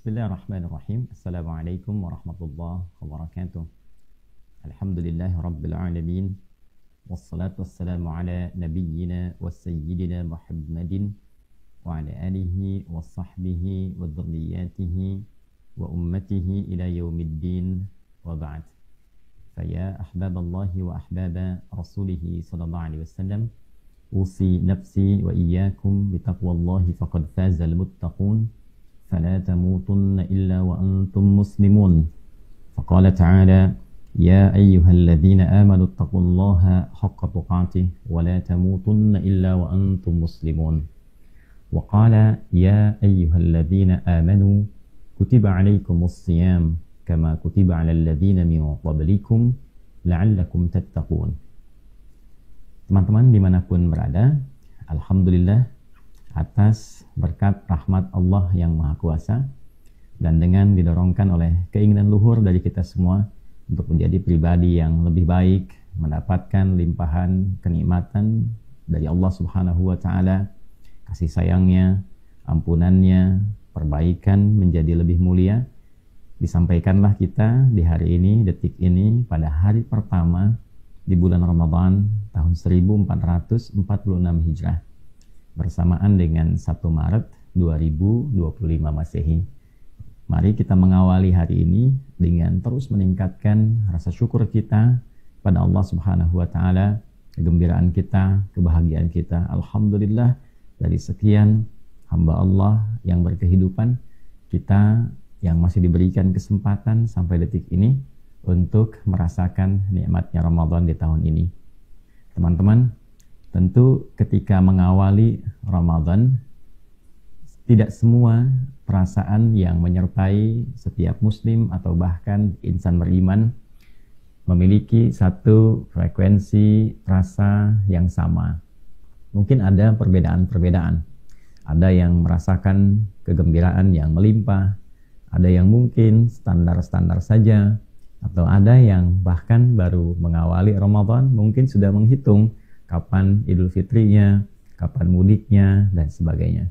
Bismillahirrahmanirrahim. Assalamualaikum warahmatullahi wabarakatuh. Alhamdulillahi rabbil alamin. Wassalatu wassalamu ala nabiyyina wa sayyidina Muhammadin wa ala alihi wa sahbihi wa dhurriyyatihi wa ummatihi ila yaumiddin wa ba'd. Faya ahbaballahi wa ahbaba rasulihi sallallahu alaihi wasallam, usi nafsi wa iyyakum bitaqwallahi faqad fazal muttaqun. فلا تموتن إلا وأنتم مسلمون. فقال تعالى: يا أيها الذين آمنوا اتقوا الله حق تقاته ولا تموتن إلا وأنتم مسلمون. وقال: يا أيها الذين آمنوا كتب عليكم الصيام كما كتب على الذين من قبلكم لعلكم تتقون. Teman-teman dimanapun berada, alhamdulillah atas berkat rahmat Allah yang Maha Kuasa dan dengan didorongkan oleh keinginan luhur dari kita semua untuk menjadi pribadi yang lebih baik, mendapatkan limpahan kenikmatan dari Allah Subhanahu wa taala, kasih sayangnya, ampunannya, perbaikan menjadi lebih mulia. Disampaikanlah kita di hari ini, detik ini, pada hari pertama di bulan Ramadan tahun 1446 Hijrah, bersamaan dengan 1 Maret 2025 Masehi. Mari kita mengawali hari ini dengan terus meningkatkan rasa syukur kita pada Allah Subhanahu wa taala, kegembiraan kita, kebahagiaan kita. Alhamdulillah, dari sekian hamba Allah yang berkehidupan, kita yang masih diberikan kesempatan sampai detik ini untuk merasakan nikmatnya Ramadan di tahun ini. Teman-teman, tentu ketika mengawali Ramadan, tidak semua perasaan yang menyertai setiap muslim atau bahkan insan beriman memiliki satu frekuensi rasa yang sama. Mungkin ada perbedaan-perbedaan. Ada yang merasakan kegembiraan yang melimpah, ada yang mungkin standar-standar saja, atau ada yang bahkan baru mengawali Ramadan mungkin sudah menghitung kapan Idul Fitrinya, kapan mudiknya, dan sebagainya.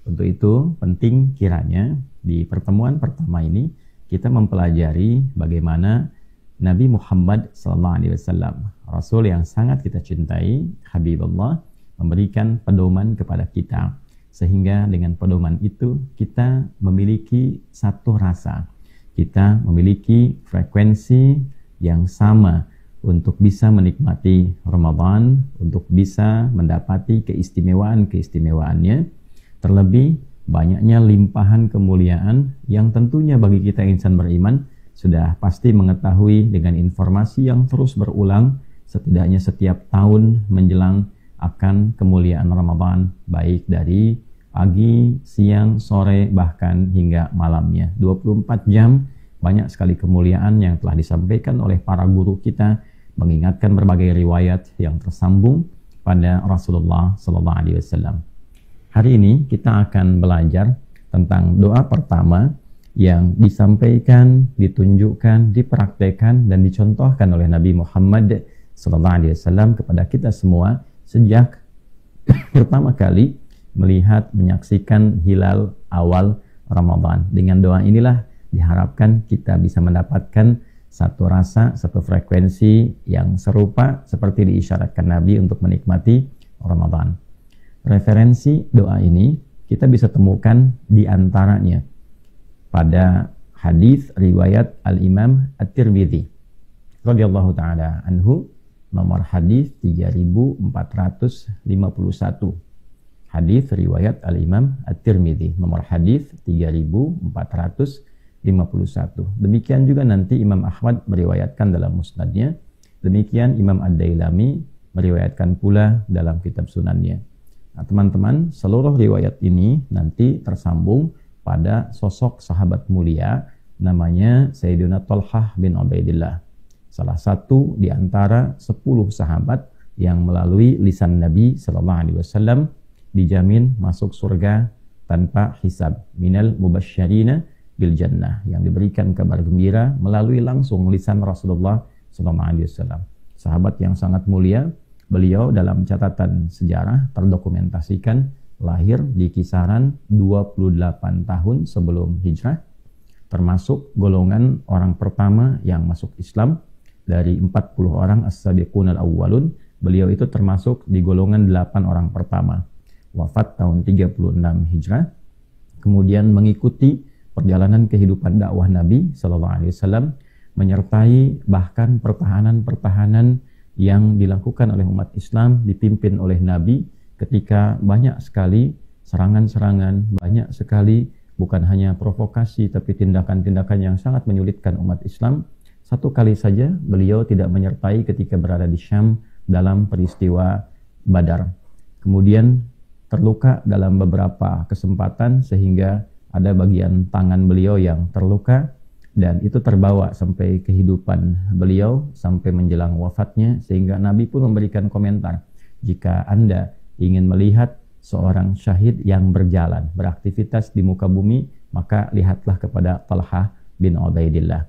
Untuk itu, penting kiranya di pertemuan pertama ini kita mempelajari bagaimana Nabi Muhammad SAW, Rasul yang sangat kita cintai, Habibullah, memberikan pedoman kepada kita. Sehingga dengan pedoman itu kita memiliki satu rasa. Kita memiliki frekuensi yang sama untuk bisa menikmati Ramadan, untuk bisa mendapati keistimewaan-keistimewaannya, terlebih banyaknya limpahan kemuliaan yang tentunya bagi kita insan beriman sudah pasti mengetahui dengan informasi yang terus berulang setidaknya setiap tahun menjelang akan kemuliaan Ramadan, baik dari pagi, siang, sore, bahkan hingga malamnya. 24 jam, banyak sekali kemuliaan yang telah disampaikan oleh para guru kita, mengingatkan berbagai riwayat yang tersambung pada Rasulullah SAW. Hari ini kita akan belajar tentang doa pertama yang disampaikan, ditunjukkan, dipraktekkan, dan dicontohkan oleh Nabi Muhammad SAW kepada kita semua sejak pertama kali melihat, menyaksikan hilal awal Ramadan. Dengan doa inilah diharapkan kita bisa mendapatkan satu rasa, satu frekuensi yang serupa seperti diisyaratkan Nabi untuk menikmati Ramadan. Referensi doa ini kita bisa temukan di antaranya pada hadis riwayat Al-Imam At-Tirmidzi radhiyallahu taala anhu, nomor hadis 3451. Hadis riwayat Al-Imam At-Tirmidzi, nomor hadis 3451. Demikian juga nanti Imam Ahmad meriwayatkan dalam musnadnya. Demikian Imam Ad-Dailami meriwayatkan pula dalam kitab sunannya. Nah, teman-teman, seluruh riwayat ini nanti tersambung pada sosok sahabat mulia namanya Sayyidina Thalhah bin Ubaidillah, salah satu di antara 10 sahabat yang melalui lisan Nabi SAW dijamin masuk surga tanpa hisab, minal mubasysyirina bil jannah, yang diberikan kabar gembira melalui langsung lisan Rasulullah SAW. Sahabat yang sangat mulia, beliau dalam catatan sejarah terdokumentasikan lahir di kisaran 28 tahun sebelum hijrah termasuk golongan orang pertama yang masuk Islam dari 40 orang as-sabiqunal awwalun. Beliau itu termasuk di golongan 8 orang pertama. Wafat tahun 36 Hijrah. Kemudian mengikuti perjalanan kehidupan dakwah Nabi sallallahu alaihi wasallam, menyertai bahkan pertahanan-pertahanan yang dilakukan oleh umat Islam dipimpin oleh Nabi ketika banyak sekali serangan-serangan, banyak sekali bukan hanya provokasi tapi tindakan-tindakan yang sangat menyulitkan umat Islam. Satu kali saja beliau tidak menyertai ketika berada di Syam dalam peristiwa Badar. Kemudian terluka dalam beberapa kesempatan sehingga ada bagian tangan beliau yang terluka, dan itu terbawa sampai kehidupan beliau sampai menjelang wafatnya, sehingga Nabi pun memberikan komentar, jika Anda ingin melihat seorang syahid yang berjalan, beraktivitas di muka bumi, maka lihatlah kepada Talha bin Ubaidillah.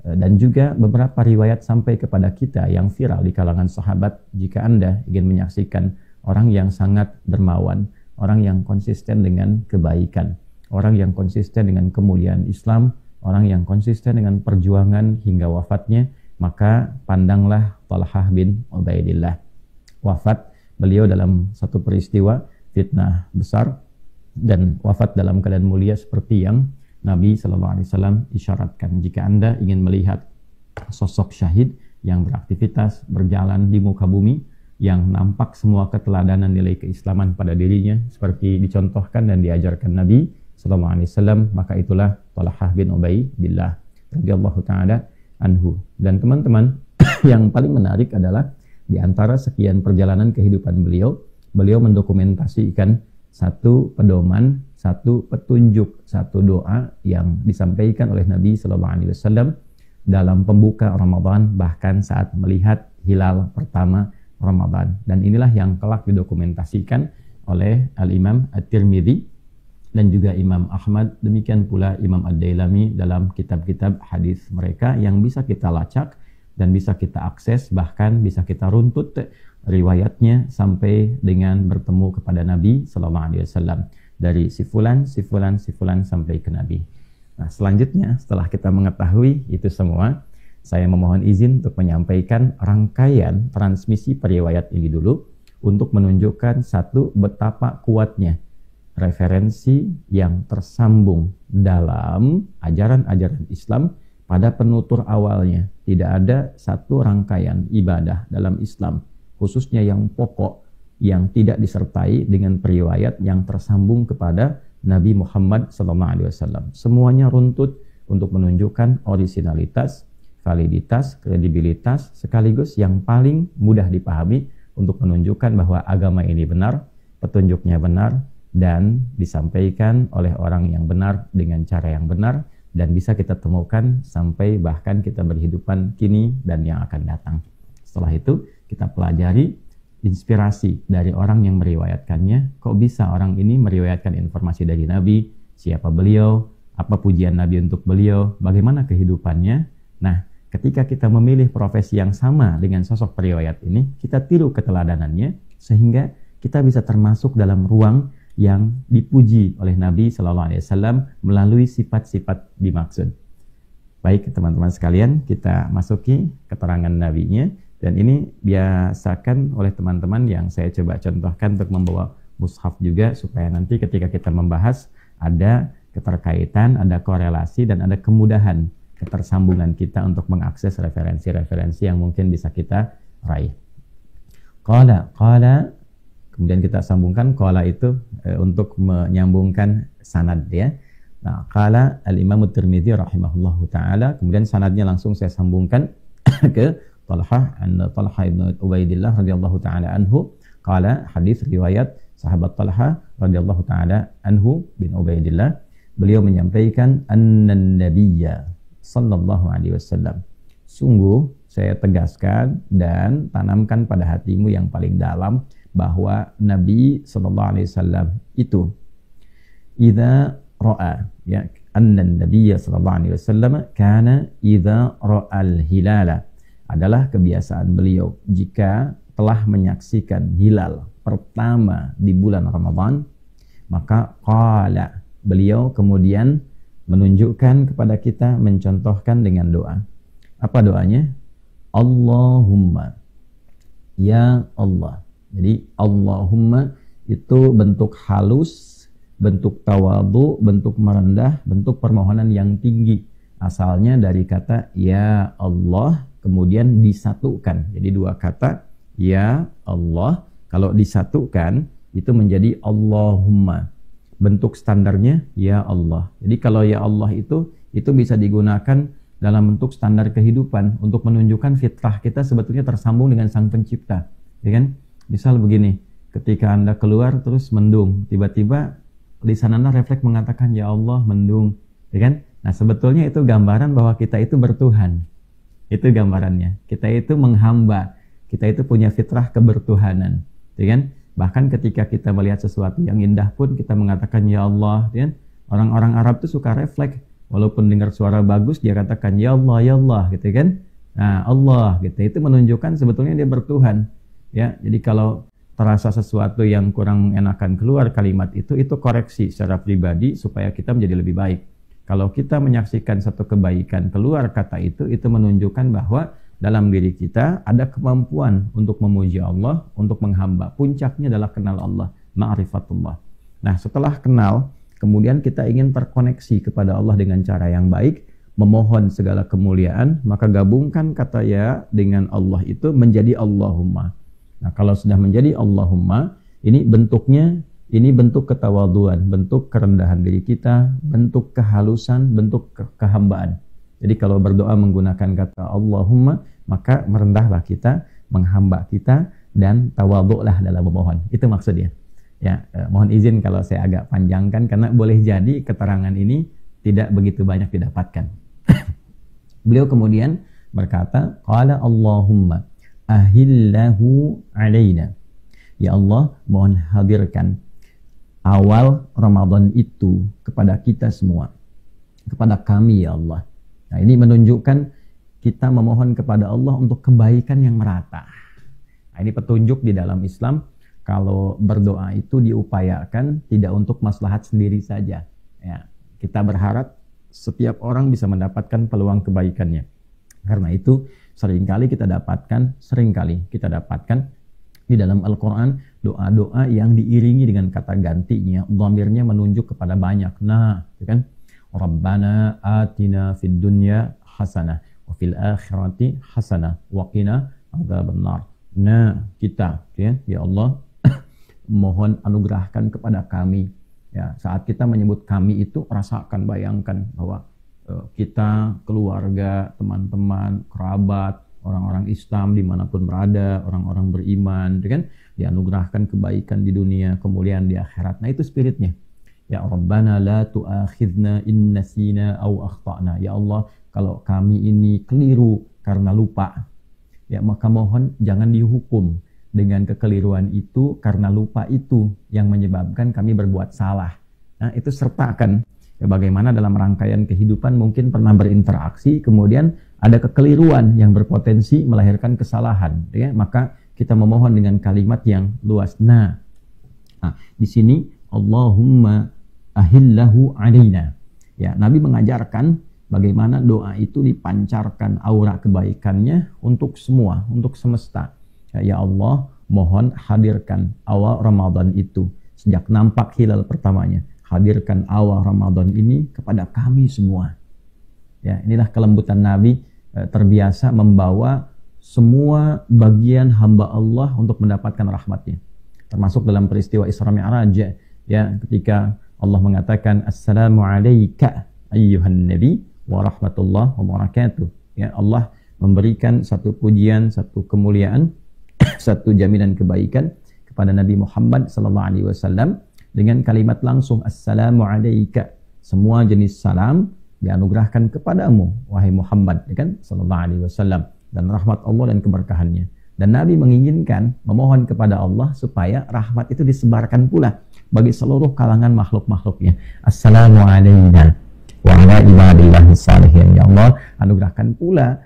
Dan juga beberapa riwayat sampai kepada kita yang viral di kalangan sahabat, jika Anda ingin menyaksikan orang yang sangat dermawan, orang yang konsisten dengan kebaikan, orang yang konsisten dengan kemuliaan Islam, orang yang konsisten dengan perjuangan hingga wafatnya, maka pandanglah Talha bin Ubaidillah. Wafat beliau dalam satu peristiwa fitnah besar, dan wafat dalam keadaan mulia seperti yang Nabi SAW isyaratkan. Jika Anda ingin melihat sosok syahid yang beraktivitas, berjalan di muka bumi, yang nampak semua keteladanan nilai keislaman pada dirinya seperti dicontohkan dan diajarkan Nabi SAW, maka itulah Talha bin Ubaidillah radhiyallahu taala anhu. Dan teman-teman, yang paling menarik adalah di antara sekian perjalanan kehidupan beliau mendokumentasikan satu pedoman, satu petunjuk, satu doa yang disampaikan oleh Nabi SAW dalam pembuka Ramadan, bahkan saat melihat hilal pertama Ramadan. Dan inilah yang kelak didokumentasikan oleh Al-Imam At-Tirmidzi dan juga Imam Ahmad, demikian pula Imam Ad-Dailami dalam kitab-kitab hadis mereka yang bisa kita lacak dan bisa kita akses, bahkan bisa kita runtut riwayatnya sampai dengan bertemu kepada Nabi SAW, dari sifulan sampai ke Nabi. Nah, selanjutnya setelah kita mengetahui itu semua, saya memohon izin untuk menyampaikan rangkaian transmisi periwayat ini dulu untuk menunjukkan satu, betapa kuatnya referensi yang tersambung dalam ajaran-ajaran Islam pada penutur awalnya. Tidak ada satu rangkaian ibadah dalam Islam, khususnya yang pokok, yang tidak disertai dengan periwayat yang tersambung kepada Nabi Muhammad SAW. Semuanya runtut untuk menunjukkan orisinalitas, validitas, kredibilitas, sekaligus yang paling mudah dipahami untuk menunjukkan bahwa agama ini benar, petunjuknya benar, dan disampaikan oleh orang yang benar dengan cara yang benar, dan bisa kita temukan sampai bahkan kita berhidupan kini dan yang akan datang. Setelah itu kita pelajari inspirasi dari orang yang meriwayatkannya. Kok bisa orang ini meriwayatkan informasi dari Nabi? Siapa beliau? Apa pujian Nabi untuk beliau? Bagaimana kehidupannya? Nah, ketika kita memilih profesi yang sama dengan sosok periwayat ini, kita tiru keteladanannya sehingga kita bisa termasuk dalam ruang yang dipuji oleh Nabi SAW melalui sifat-sifat dimaksud. Baik teman-teman sekalian, kita masuki keterangan Nabi-nya. Dan ini biasakan oleh teman-teman yang saya coba contohkan untuk membawa mushaf juga, supaya nanti ketika kita membahas ada keterkaitan, ada korelasi, dan ada kemudahan ketersambungan kita untuk mengakses referensi-referensi yang mungkin bisa kita raih. Qala, kemudian kita sambungkan qala itu untuk menyambungkan sanad ya. Nah, qala al-Imam At-Tirmidzi rahimahullahu taala, kemudian sanadnya langsung saya sambungkan ke Talha bin Ubaidillah radhiyallahu taala anhu. Qala, hadis riwayat sahabat Talha radhiyallahu taala anhu bin Ubaidillah, beliau menyampaikan annan nabiyya sallallahu alaihi wasallam, sungguh saya tegaskan dan tanamkan pada hatimu yang paling dalam bahwa Nabi sallallahu alaihi wasallam itu idza ra'a, ya, annan nabiyya sallallahu alaihi wasallam kana idza ra'al hilala, adalah kebiasaan beliau jika telah menyaksikan hilal pertama di bulan Ramadan, maka qala, beliau kemudian menunjukkan kepada kita, mencontohkan dengan doa. Apa doanya? Allahumma, ya Allah. Jadi Allahumma itu bentuk halus, bentuk tawadhu, bentuk merendah, bentuk permohonan yang tinggi. Asalnya dari kata ya Allah, kemudian disatukan. Jadi dua kata, ya Allah, kalau disatukan itu menjadi Allahumma. Bentuk standarnya ya Allah. Jadi kalau ya Allah itu bisa digunakan dalam bentuk standar kehidupan untuk menunjukkan fitrah kita sebetulnya tersambung dengan Sang Pencipta, ya kan? Misal begini, ketika Anda keluar terus mendung, tiba-tiba lisan Anda refleks mengatakan ya Allah mendung, ya kan? Nah, sebetulnya itu gambaran bahwa kita itu bertuhan. Itu gambarannya. Kita itu menghamba. Kita itu punya fitrah kebertuhanan, ya kan? Bahkan ketika kita melihat sesuatu yang indah pun kita mengatakan ya Allah, ya kan? Orang-orang Arab itu suka refleks, walaupun dengar suara bagus dia katakan ya Allah, gitu kan? Nah, Allah gitu. Itu menunjukkan sebetulnya dia bertuhan. Ya, jadi kalau terasa sesuatu yang kurang mengenakan keluar kalimat itu koreksi secara pribadi supaya kita menjadi lebih baik. Kalau kita menyaksikan satu kebaikan keluar kata itu menunjukkan bahwa dalam diri kita ada kemampuan untuk memuji Allah, untuk menghamba. Puncaknya adalah kenal Allah, ma'rifatullah. Nah, setelah kenal, kemudian kita ingin terkoneksi kepada Allah dengan cara yang baik, memohon segala kemuliaan, maka gabungkan kata ya dengan Allah itu menjadi Allahumma. Nah, kalau sudah menjadi Allahumma, ini bentuknya, ini bentuk ketawaduan, bentuk kerendahan diri kita, bentuk kehalusan, bentuk kehambaan. Jadi kalau berdoa menggunakan kata Allahumma, maka merendahlah kita, menghamba kita, dan tawadhu'lah dalam memohon. Itu maksudnya. Ya, mohon izin kalau saya agak panjangkan, karena boleh jadi keterangan ini tidak begitu banyak didapatkan. Beliau kemudian berkata, qala Allahumma ahillahu alaina. Ya Allah, mohon hadirkan awal Ramadan itu kepada kita semua, kepada kami ya Allah. Nah, ini menunjukkan kita memohon kepada Allah untuk kebaikan yang merata. Nah, ini petunjuk di dalam Islam, kalau berdoa itu diupayakan tidak untuk maslahat sendiri saja. Ya, kita berharap setiap orang bisa mendapatkan peluang kebaikannya. Karena itu seringkali kita dapatkan di dalam Al-Quran doa-doa yang diiringi dengan kata gantinya, dhamirnya menunjuk kepada banyak. Nah, kan? Rabbana atina fid dunya hasanah wa fil akhirati hasanah wa qina adzabannar. Nah, kita ya Allah mohon anugerahkan kepada kami. Ya, saat kita menyebut kami itu rasakan, bayangkan bahwa kita, keluarga, teman-teman, kerabat, orang-orang Islam dimanapun berada, orang-orang beriman, kan, dianugerahkan kebaikan di dunia, kemuliaan di akhirat. Nah, itu spiritnya. Ya Rabbana la tu'akhidna in nasina aw akhtana. Ya Allah, kalau kami ini keliru karena lupa, ya maka mohon jangan dihukum dengan kekeliruan itu, karena lupa itu yang menyebabkan kami berbuat salah. Nah, itu sertakan. Ya, bagaimana dalam rangkaian kehidupan mungkin pernah berinteraksi, kemudian ada kekeliruan yang berpotensi melahirkan kesalahan, ya, maka kita memohon dengan kalimat yang luas. Nah, di sini Allahumma ahillahu alaina. Ya, Nabi mengajarkan bagaimana doa itu dipancarkan aura kebaikannya untuk semua, untuk semesta. Ya Allah, mohon hadirkan awal Ramadan itu sejak nampak hilal pertamanya. Hadirkan awal Ramadan ini kepada kami semua. Ya, inilah kelembutan Nabi, terbiasa membawa semua bagian hamba Allah untuk mendapatkan rahmatnya. Termasuk dalam peristiwa Isra Mi'raj, ya, ketika Allah mengatakan Assalamu alayka ayyuhan nabi wa rahmatullah wa barakatuh. Ya, Allah memberikan satu pujian, satu kemuliaan, satu jaminan kebaikan kepada Nabi Muhammad sallallahu alaihi wasallam dengan kalimat langsung Assalamu alayka. Semua jenis salam dianugerahkan kepadamu wahai Muhammad, ya kan, sallallahu alaihi wasallam, dan rahmat Allah dan keberkahannya. Dan Nabi menginginkan, memohon kepada Allah supaya rahmat itu disebarkan pula bagi seluruh kalangan makhluk-makhluknya. Assalamu alayna wa ala ibadillahi salihin. Ya Allah, anugerahkan pula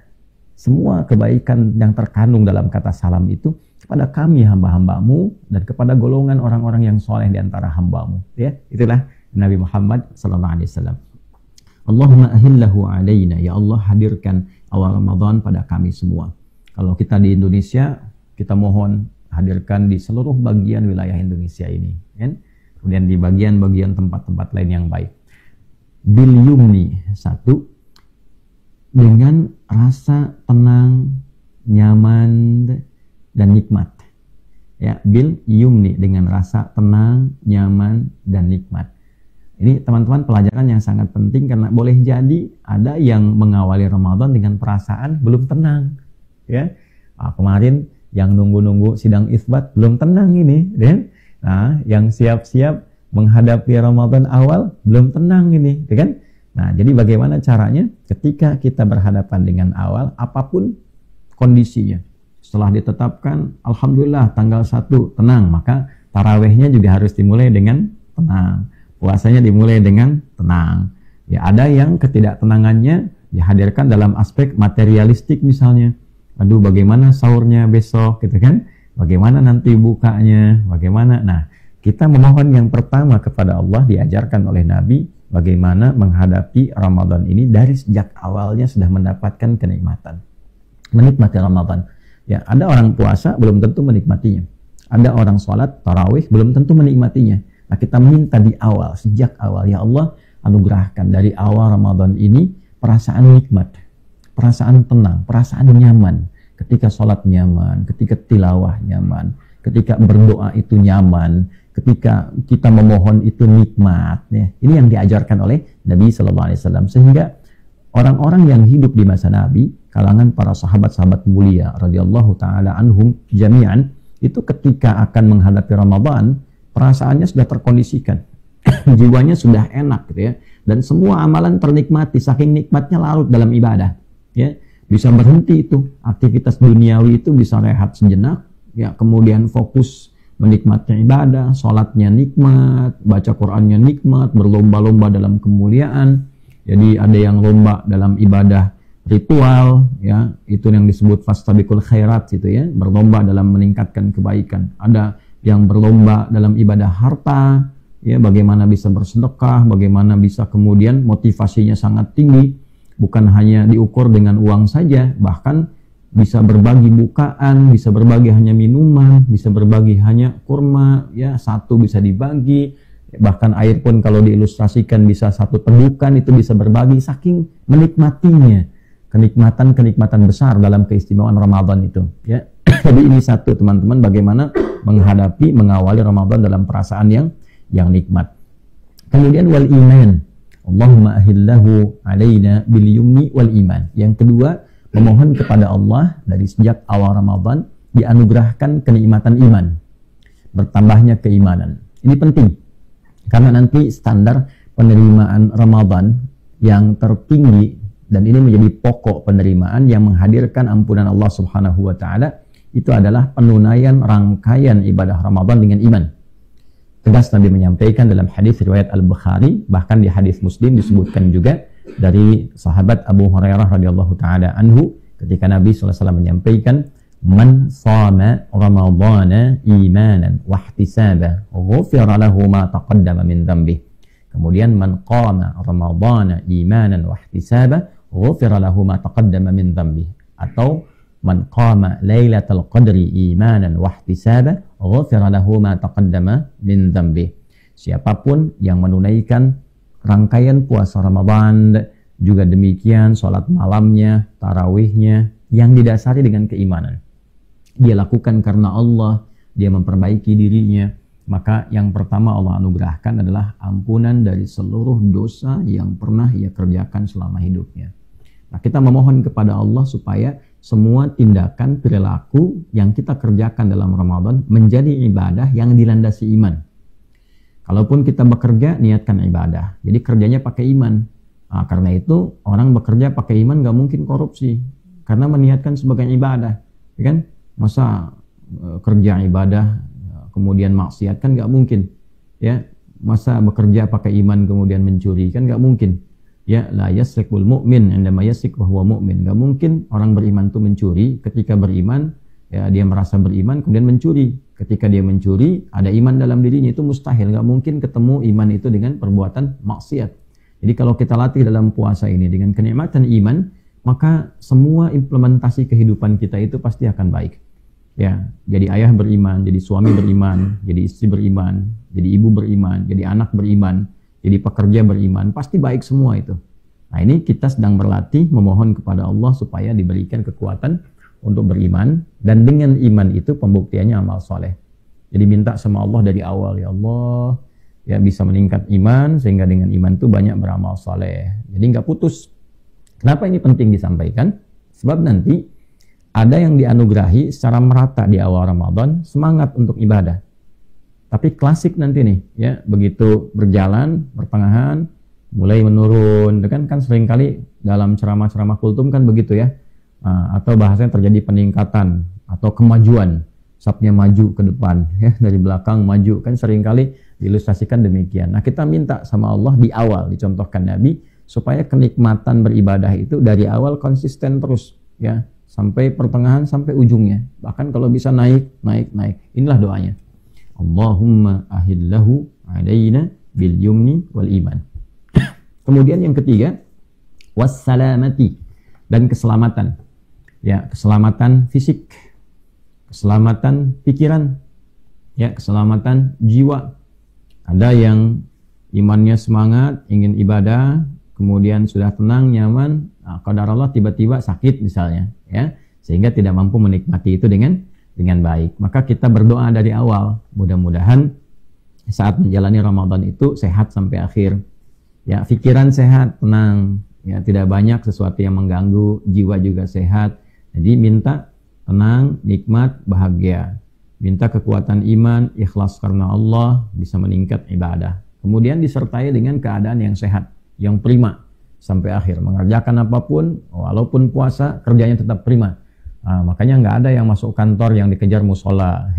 semua kebaikan yang terkandung dalam kata salam itu kepada kami hamba-hambamu dan kepada golongan orang-orang yang soleh di antara hambamu. Ya, itulah Nabi Muhammad sallallahu alaihi wasallam. Allahumma ahillahu alaina, ya Allah hadirkan awal Ramadan pada kami semua. Kalau kita di Indonesia, kita mohon hadirkan di seluruh bagian wilayah Indonesia ini, kan? Kemudian di bagian-bagian tempat-tempat lain yang baik. Bil yumni, satu, dengan rasa tenang, nyaman, dan nikmat. Ya, bil yumni, dengan rasa tenang, nyaman, dan nikmat. Ini teman-teman pelajaran yang sangat penting, karena boleh jadi ada yang mengawali Ramadan dengan perasaan belum tenang. Ya, kemarin yang nunggu-nunggu sidang isbat belum tenang ini, kan? Nah, yang siap-siap menghadapi Ramadan awal belum tenang ini, kan? Nah, jadi bagaimana caranya ketika kita berhadapan dengan awal, apapun kondisinya. Setelah ditetapkan, alhamdulillah tanggal 1 tenang, maka tarawehnya juga harus dimulai dengan tenang. Puasanya dimulai dengan tenang. Ya, ada yang ketidaktenangannya dihadirkan dalam aspek materialistik misalnya. Aduh, bagaimana sahurnya besok, gitu kan? Bagaimana nanti bukanya, bagaimana? Nah, kita memohon yang pertama kepada Allah, diajarkan oleh Nabi, bagaimana menghadapi Ramadan ini dari sejak awalnya sudah mendapatkan kenikmatan. Menikmati Ramadan. Ya, ada orang puasa belum tentu menikmatinya. Ada orang sholat tarawih belum tentu menikmatinya. Nah, kita minta di awal, sejak awal, ya Allah, anugerahkan dari awal Ramadan ini perasaan nikmat, perasaan tenang, perasaan nyaman. Ketika sholat nyaman, ketika tilawah nyaman, ketika berdoa itu nyaman, ketika kita memohon itu nikmat. Ya. Ini yang diajarkan oleh Nabi SAW. Sehingga orang-orang yang hidup di masa Nabi, kalangan para sahabat-sahabat mulia radhiyallahu taala anhum jami'an, itu ketika akan menghadapi Ramadan, perasaannya sudah terkondisikan, jiwanya sudah enak, gitu ya, dan semua amalan ternikmati, saking nikmatnya larut dalam ibadah, ya, bisa berhenti itu aktivitas duniawi itu, bisa rehat sejenak, ya, kemudian fokus menikmatnya ibadah, sholatnya nikmat, baca Qur'annya nikmat, berlomba-lomba dalam kemuliaan. Jadi ada yang lomba dalam ibadah ritual, ya, itu yang disebut fastabiqul khairat, gitu ya, berlomba dalam meningkatkan kebaikan. Ada yang berlomba dalam ibadah harta, ya, bagaimana bisa bersedekah, bagaimana bisa kemudian motivasinya sangat tinggi, bukan hanya diukur dengan uang saja, bahkan bisa berbagi bukaan, bisa berbagi hanya minuman, bisa berbagi hanya kurma, ya, satu bisa dibagi, bahkan air pun kalau diilustrasikan bisa satu tegukan, itu bisa berbagi, saking menikmatinya. Kenikmatan-kenikmatan besar dalam keistimewaan Ramadan itu, ya. Jadi ini satu, teman-teman, bagaimana menghadapi, mengawali Ramadan dalam perasaan yang nikmat. Kemudian wal iman, Allahumma ahillahu alaina bil yumni wal iman. Yang kedua, memohon kepada Allah dari sejak awal Ramadan dianugerahkan kenikmatan iman, bertambahnya keimanan. Ini penting, karena nanti standar penerimaan Ramadan yang tertinggi, dan ini menjadi pokok penerimaan yang menghadirkan ampunan Allah Subhanahu wa Ta'ala, itu adalah penunaian rangkaian ibadah Ramadan dengan iman. Tegas Nabi menyampaikan dalam hadis riwayat Al-Bukhari, bahkan di hadis Muslim disebutkan juga dari sahabat Abu Hurairah radhiyallahu taala anhu, ketika Nabi SAW menyampaikan, man shama ramadhana imanan wa ihtisaba ghufira lahu ma taqaddama min dhanbihi. Kemudian man qama ramadhana imanan wa ihtisaba ghufira lahu ma taqaddama min dhanbihi. Atau man qama lailatul qadri imanan wa ihtisaba ghufira lahu ma taqaddama min dhanbihi. Siapapun yang menunaikan rangkaian puasa Ramadan, juga demikian sholat malamnya, tarawihnya, yang didasari dengan keimanan, dia lakukan karena Allah, dia memperbaiki dirinya, maka yang pertama Allah anugerahkan adalah ampunan dari seluruh dosa yang pernah ia kerjakan selama hidupnya. Nah, kita memohon kepada Allah supaya semua tindakan perilaku yang kita kerjakan dalam Ramadan menjadi ibadah yang dilandasi iman. Kalaupun kita bekerja, niatkan ibadah. Jadi kerjanya pakai iman. Nah, karena itu orang bekerja pakai iman gak mungkin korupsi, karena meniatkan sebagai ibadah, ya kan? Masa kerja ibadah kemudian maksiat, kan gak mungkin, ya. Masa bekerja pakai iman kemudian mencuri, kan gak mungkin. Ya, la yasrikul mu'min indama yasrik wa huwa mu'min. Gak mungkin orang beriman itu mencuri, ketika beriman, ya, dia merasa beriman kemudian mencuri. Ketika dia mencuri, ada iman dalam dirinya, itu mustahil. Gak mungkin ketemu iman itu dengan perbuatan maksiat. Jadi kalau kita latih dalam puasa ini dengan kenikmatan iman, maka semua implementasi kehidupan kita itu pasti akan baik. Ya, jadi ayah beriman, jadi suami beriman, jadi istri beriman, jadi ibu beriman, jadi anak beriman, jadi pekerja beriman, pasti baik semua itu. Nah, ini kita sedang berlatih memohon kepada Allah supaya diberikan kekuatan untuk beriman, dan dengan iman itu pembuktiannya amal soleh. Jadi minta sama Allah dari awal, ya Allah, ya bisa meningkat iman, sehingga dengan iman itu banyak beramal soleh. Jadi nggak putus. Kenapa ini penting disampaikan? Sebab nanti ada yang dianugerahi secara merata di awal Ramadan, semangat untuk ibadah. Tapi klasik nanti nih, ya begitu berjalan, pertengahan, mulai menurun. Kan seringkali dalam ceramah-ceramah kultum kan begitu ya. Atau bahasanya terjadi peningkatan atau kemajuan. Sapnya maju ke depan, ya dari belakang maju. Kan seringkali diilustrasikan demikian. Nah, kita minta sama Allah di awal, dicontohkan Nabi, supaya kenikmatan beribadah itu dari awal konsisten terus, ya sampai pertengahan, sampai ujungnya. Bahkan kalau bisa naik. Inilah doanya. Allahumma ahillahu alaina bil yumni wal iman. Kemudian yang ketiga, wassalamati, dan keselamatan. Ya, keselamatan fisik, keselamatan pikiran, ya keselamatan jiwa. Ada yang imannya semangat, ingin ibadah, kemudian sudah tenang, nyaman, qadar Allah tiba-tiba sakit misalnya, ya, sehingga tidak mampu menikmati itu dengan baik. Maka kita berdoa dari awal, mudah-mudahan saat menjalani Ramadan itu sehat sampai akhir. Ya, pikiran sehat, tenang, ya tidak banyak sesuatu yang mengganggu, jiwa juga sehat. Jadi minta tenang, nikmat, bahagia. Minta kekuatan iman, ikhlas karena Allah, bisa meningkat ibadah. Kemudian disertai dengan keadaan yang sehat, yang prima sampai akhir. Mengerjakan apapun, walaupun puasa, kerjanya tetap prima. Makanya nggak ada yang masuk kantor yang dikejar musola.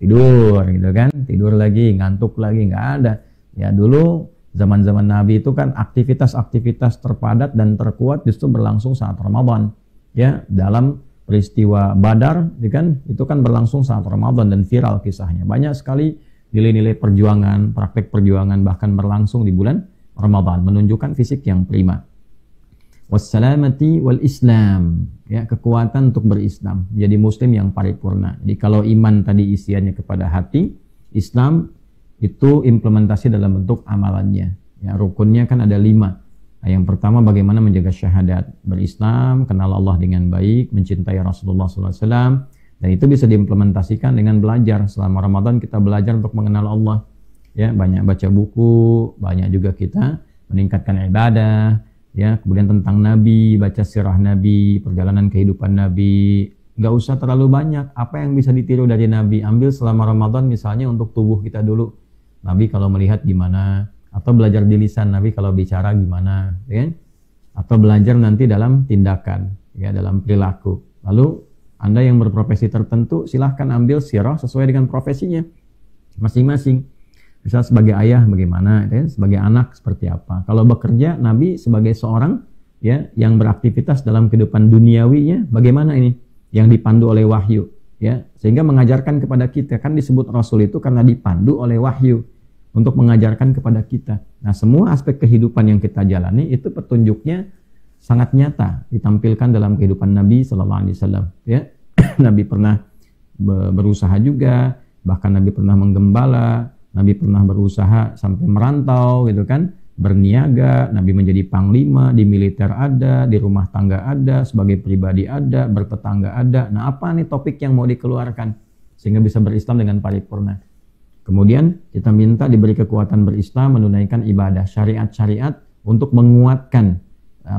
Tidur gitu kan, tidur lagi, ngantuk lagi, nggak ada. Ya dulu zaman-zaman Nabi itu kan aktivitas-aktivitas terpadat dan terkuat justru berlangsung saat Ramadan. Ya, dalam peristiwa Badar, itu kan berlangsung saat Ramadan dan viral kisahnya. Banyak sekali nilai-nilai perjuangan, praktek perjuangan bahkan berlangsung di bulan Ramadan, menunjukkan fisik yang prima. Wassalamati wal Islam, ya kekuatan untuk berislam, jadi muslim yang paripurna. Jadi kalau iman tadi isiannya kepada hati, Islam itu implementasi dalam bentuk amalannya. Ya, rukunnya kan ada 5. Nah, yang pertama bagaimana menjaga syahadat, berislam, kenal Allah dengan baik, mencintai Rasulullah SAW, dan itu bisa diimplementasikan dengan belajar. Selama Ramadan kita belajar untuk mengenal Allah, ya banyak baca buku, banyak juga kita meningkatkan ibadah, ya kemudian tentang Nabi, baca sirah Nabi, perjalanan kehidupan Nabi. Nggak usah terlalu banyak, apa yang bisa ditiru dari Nabi, ambil selama Ramadan misalnya untuk tubuh kita dulu. Nabi kalau melihat gimana, atau belajar di lisan Nabi kalau bicara gimana, ya? Atau belajar nanti dalam tindakan, ya dalam perilaku. Lalu Anda yang berprofesi tertentu silahkan ambil sirah sesuai dengan profesinya masing-masing. Misal sebagai ayah bagaimana, ya? Sebagai anak seperti apa. Kalau bekerja, Nabi sebagai seorang ya yang beraktivitas dalam kehidupan duniawinya bagaimana ini, yang dipandu oleh wahyu, ya sehingga mengajarkan kepada kita. Kan disebut Rasul itu karena dipandu oleh wahyu untuk mengajarkan kepada kita. Nah, semua aspek kehidupan yang kita jalani itu petunjuknya sangat nyata ditampilkan dalam kehidupan Nabi Sallallahu Alaihi Wasallam. Ya, Nabi pernah berusaha juga, bahkan Nabi pernah menggembala, Nabi pernah berusaha sampai merantau, gitu kan, berniaga. Nabi menjadi panglima, di militer ada, di rumah tangga ada, sebagai pribadi ada, bertetangga ada. Nah, apa nih topik yang mau dikeluarkan sehingga bisa berislam dengan paripurna? Kemudian kita minta diberi kekuatan berislam, menunaikan ibadah, syariat-syariat untuk menguatkan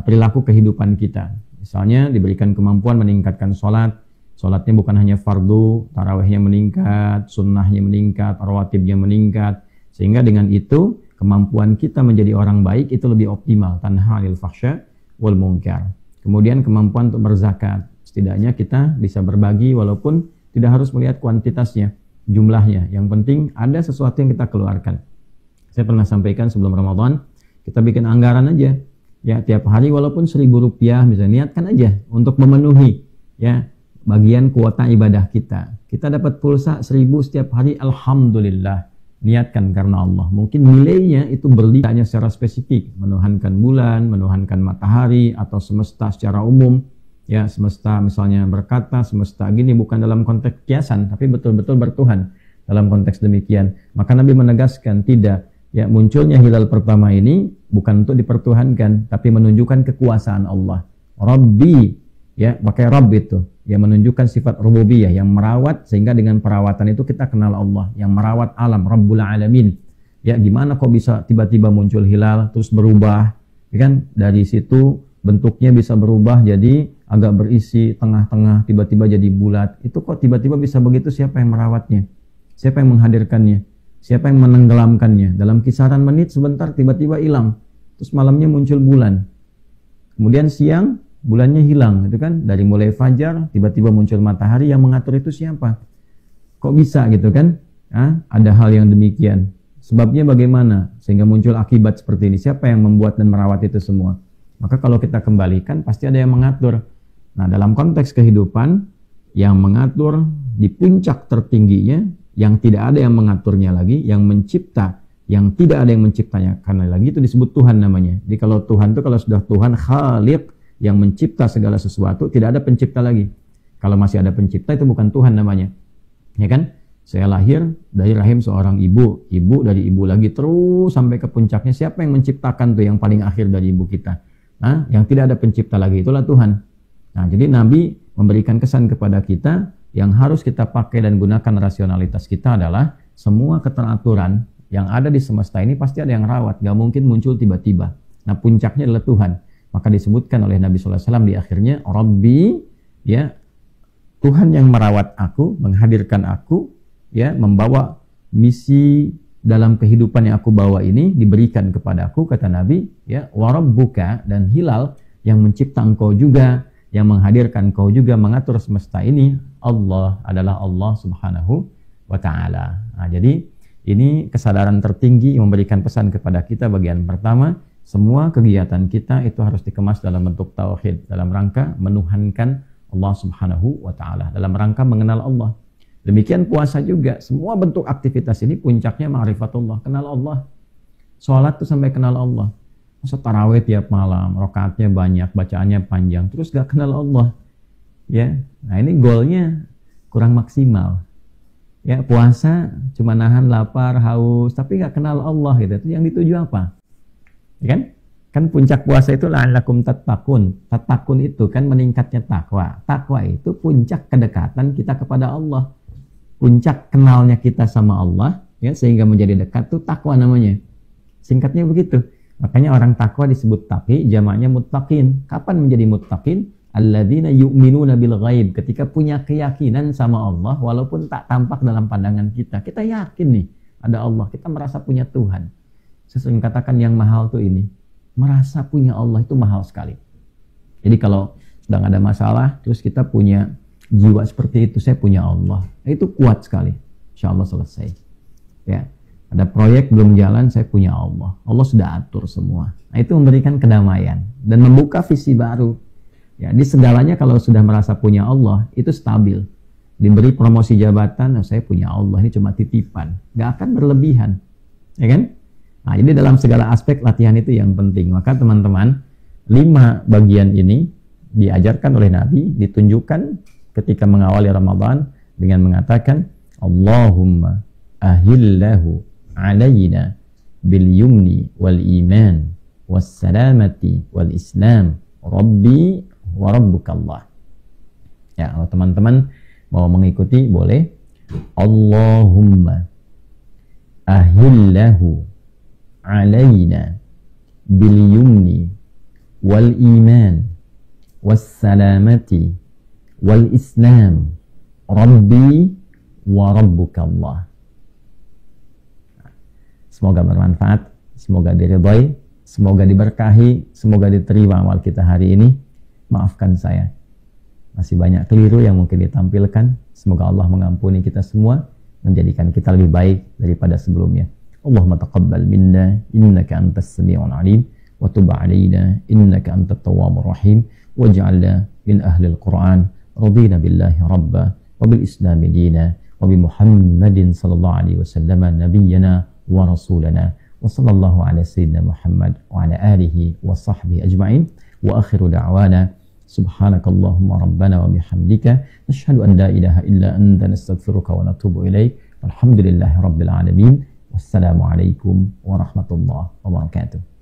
perilaku kehidupan kita. Misalnya diberikan kemampuan meningkatkan sholat, sholatnya bukan hanya fardu, tarawihnya meningkat, sunnahnya meningkat, rawatibnya meningkat, sehingga dengan itu kemampuan kita menjadi orang baik itu lebih optimal, tanha 'anil fahsya wal munkar. Kemudian kemampuan untuk berzakat, setidaknya kita bisa berbagi walaupun tidak harus melihat kuantitasnya, jumlahnya. Yang penting ada sesuatu yang kita keluarkan. Saya pernah sampaikan sebelum Ramadan, kita bikin anggaran aja. Ya, tiap hari walaupun Rp1.000 misalnya, niatkan aja untuk memenuhi ya bagian kuota ibadah kita. Kita dapat pulsa 1.000 setiap hari, alhamdulillah. niatkan karena Allah. Mungkin nilainya itu berlimpahnya secara spesifik, menuhankan bulan, menuhankan matahari, atau semesta secara umum. Ya, semesta misalnya berkata, semesta gini bukan dalam konteks kiasan, tapi betul-betul bertuhan dalam konteks demikian. Maka Nabi menegaskan tidak, ya, munculnya hilal pertama ini bukan untuk dipertuhankan, tapi menunjukkan kekuasaan Allah. Rabbi, ya, pakai Rabb itu, yang menunjukkan sifat rububiyah, yang merawat, sehingga dengan perawatan itu kita kenal Allah, yang merawat alam, Rabbul Alamin. Ya, gimana kok bisa tiba-tiba muncul hilal, terus berubah, ya kan? Dari situ bentuknya bisa berubah jadi agak berisi, tengah-tengah, tiba-tiba jadi bulat. Itu kok tiba-tiba bisa begitu? Siapa yang merawatnya? Siapa yang menghadirkannya? Siapa yang menenggelamkannya? Dalam kisaran menit sebentar tiba-tiba hilang. Terus malamnya muncul bulan. Kemudian siang bulannya hilang, itu kan? Dari mulai fajar tiba-tiba muncul matahari, yang mengatur itu siapa? Kok bisa gitu kan? Ada hal yang demikian. Sebabnya bagaimana sehingga muncul akibat seperti ini? Siapa yang membuat dan merawat itu semua? Maka kalau kita kembalikan pasti ada yang mengatur. Nah, dalam konteks kehidupan, yang mengatur di puncak tertingginya, yang tidak ada yang mengaturnya lagi, yang mencipta, yang tidak ada yang menciptanya karena lagi, itu disebut Tuhan namanya. Jadi kalau Tuhan itu, kalau sudah Tuhan Khaliq, yang mencipta segala sesuatu, tidak ada pencipta lagi. Kalau masih ada pencipta, itu bukan Tuhan namanya. Ya kan? Saya lahir dari rahim seorang ibu, ibu dari ibu lagi, terus sampai ke puncaknya. Siapa yang menciptakan tuh yang paling akhir dari ibu kita? Yang tidak ada pencipta lagi, itulah Tuhan. Nah, jadi Nabi memberikan kesan kepada kita, yang harus kita pakai dan gunakan rasionalitas kita adalah semua keteraturan yang ada di semesta ini pasti ada yang rawat, gak mungkin muncul tiba-tiba. Nah, puncaknya adalah Tuhan. Maka disebutkan oleh Nabi SAW di akhirnya, Rabbi, ya, Tuhan yang merawat aku, menghadirkan aku, ya, membawa misi dalam kehidupan yang aku bawa ini diberikan kepadaku, kata Nabi, ya, wa rabbuka, dan hilal yang mencipta engkau juga, yang menghadirkan engkau juga, mengatur semesta ini, Allah adalah Allah Subhanahu wa ta'ala. Nah, jadi ini kesadaran tertinggi yang memberikan pesan kepada kita. Bagian pertama, semua kegiatan kita itu harus dikemas dalam bentuk tauhid, dalam rangka menuhankan Allah Subhanahu wa ta'ala, dalam rangka mengenal Allah. Demikian puasa juga, semua bentuk aktivitas ini puncaknya ma'rifatullah, kenal Allah. Sholat tuh sampai kenal Allah. Masa tarawih tiap malam, rakaatnya banyak, bacaannya panjang, terus gak kenal Allah. Ya, nah ini goalnya kurang maksimal. Ya, puasa cuma nahan lapar, haus, tapi gak kenal Allah gitu. Itu yang dituju apa? Ya kan? Kan puncak puasa itu la'allakum tattaqun. Tattaqun itu kan meningkatnya takwa. Takwa itu puncak kedekatan kita kepada Allah. Puncak kenalnya kita sama Allah, ya, sehingga menjadi dekat, tuh takwa namanya. Singkatnya begitu. Makanya orang takwa disebut taqi, jamaknya muttaqin. Kapan menjadi muttaqin? Alladzina yu'minuna bil ghaib. Ketika punya keyakinan sama Allah walaupun tak tampak dalam pandangan kita. Kita yakin nih ada Allah, kita merasa punya Tuhan. Saya sering katakan yang mahal tuh ini, merasa punya Allah itu mahal sekali. Jadi kalau sedang ada masalah terus kita punya jiwa seperti itu, saya punya Allah, itu kuat sekali. Insya Allah selesai. Ya, ada proyek belum jalan, saya punya Allah. Allah sudah atur semua. Nah, itu memberikan kedamaian dan membuka visi baru. Ya, di segalanya kalau sudah merasa punya Allah, itu stabil. Diberi promosi jabatan, nah, saya punya Allah, ini cuma titipan, gak akan berlebihan, ya kan? Nah, jadi dalam segala aspek latihan itu yang penting. Maka teman-teman, 5 bagian ini diajarkan oleh Nabi, ditunjukkan ketika mengawali Ramadan dengan mengatakan, Allahumma ahillahu alayna bil yumni wal iman was salamati wal islam rabbi wa rabbukallah. Ya, kalau teman-teman mau mengikuti boleh. Allahumma ahillahu alayna bil yumni wal iman was salamati wal islam rabbi wa rabbukallah. Semoga bermanfaat, semoga diridhai, semoga diberkahi, semoga diterima amal kita hari ini. Maafkan saya, masih banyak keliru yang mungkin ditampilkan. Semoga Allah mengampuni kita semua, menjadikan kita lebih baik daripada sebelumnya. Allahumma taqabbal minna innaka antas sami'ul alim wa tub 'alaina innaka antat tawwabur rahim waj'alna min ahli al-Qur'an radina billahi rabba wa bil islami dina wa wa bi Muhammadin sallallahu alaihi wasallam nabiyyana wa rasulana wa sallallahu ala sayyidina Muhammad wa ala alihi wa sahbihi ajma'in wa akhiru da'wana subhanakallahumma rabbana wa bihamdika nashhadu an la ilaha illa anta nastaghfiruka wa natubu ilaik. Alhamdulillahi rabbil alamin. Wassalamualaikum warahmatullahi wabarakatuh.